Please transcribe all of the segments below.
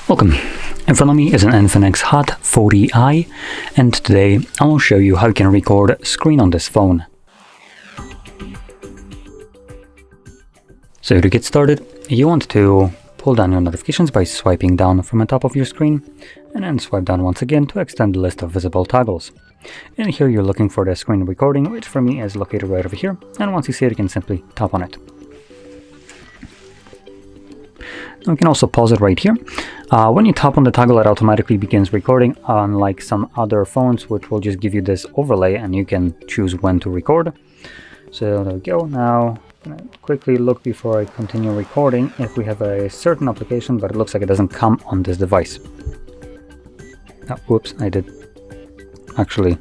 Welcome. In front of me is an INFINIX Hot 40i, and today I will show you how you can record screen on this phone. So to get started, you want to pull down your notifications by swiping down from the top of your screen, and then swipe down once again to extend the list of visible toggles. And here you're looking for the screen recording, which for me is located right over here, and once you see it, you can simply tap on it. We can also pause it right here. When you tap on the toggle, it automatically begins recording, unlike some other phones, which will just give you this overlay and you can choose when to record. So there we go. Now I'm gonna quickly look before I continue recording if we have a certain application, but it looks like it doesn't come on this device. Oh, whoops, I did actually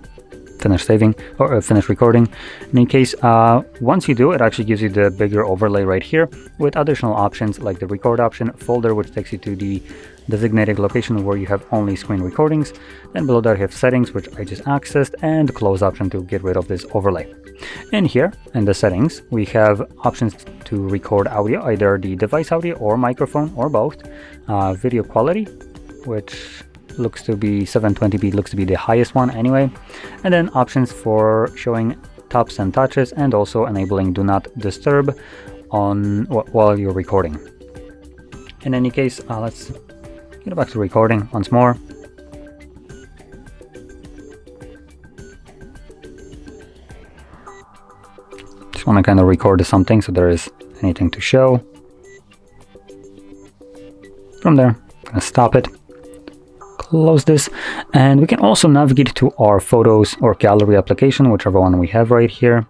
finish saving or finish recording. In any case, once you do, it actually gives you the bigger overlay right here with additional options like the record option, folder, which takes you to the designated location where you have only screen recordings. Then below that you have settings, which I just accessed, and close option to get rid of this overlay. And here in the settings, we have options to record audio, either the device audio or microphone or both. Video quality, which looks to be 720p, looks to be the highest one anyway, and then options for showing taps and touches, and also enabling do not disturb on while you're recording. In any case, let's get back to recording once more. Just want to kind of record something so there is anything to show. From there, I'm gonna stop it. Close this, and we can also navigate to our photos or gallery application, whichever one we have right here.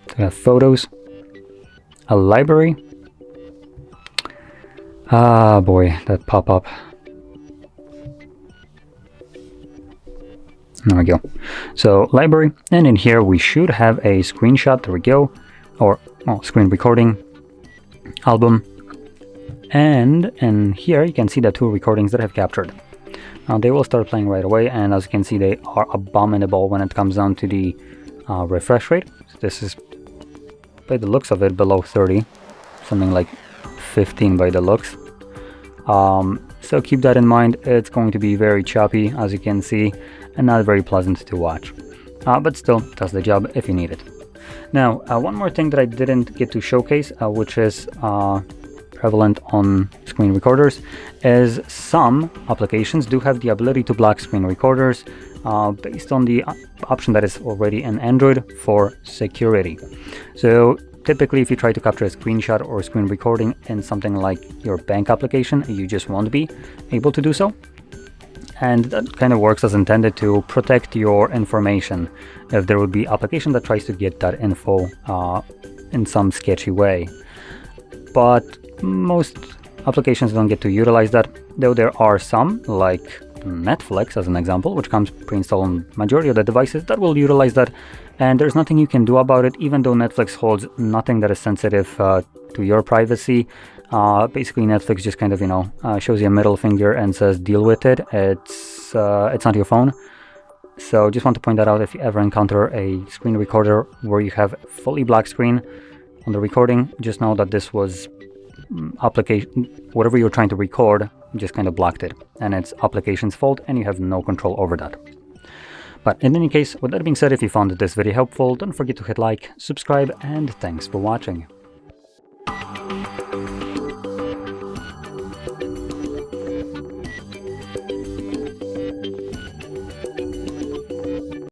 So we have photos, a library. Ah boy, that pop-up. There we go. So library, and in here we should have a screenshot. There we go, or screen recording, album. And in here you can see the two recordings that I've captured. Now they will start playing right away, and as you can see, they are abominable when it comes down to the refresh rate. So this is, by the looks of it, below 30, something like 15 by the looks. So keep that in mind. It's going to be very choppy, as you can see, and not very pleasant to watch. But still does the job if you need it. Now, one more thing that I didn't get to showcase, which is prevalent on screen recorders, is some applications do have the ability to block screen recorders based on the option that is already in Android for security. So typically if you try to capture a screenshot or a screen recording in something like your bank application, you just won't be able to do so. And that kind of works as intended to protect your information if there would be application that tries to get that info in some sketchy way. But most applications don't get to utilize that, though there are some, like Netflix as an example, which comes pre-installed on majority of the devices, that will utilize that, and there's nothing you can do about it, even though Netflix holds nothing that is sensitive to your privacy. Basically Netflix just kind of, shows you a middle finger and says deal with it. It's not your phone. So just want to point that out. If you ever encounter a screen recorder where you have fully black screen on the recording, just know that this was application, whatever you're trying to record just kind of blocked it, and it's application's fault and you have no control over that. But in any case, with that being said, if you found this video helpful, don't forget to hit like, subscribe, and thanks for watching.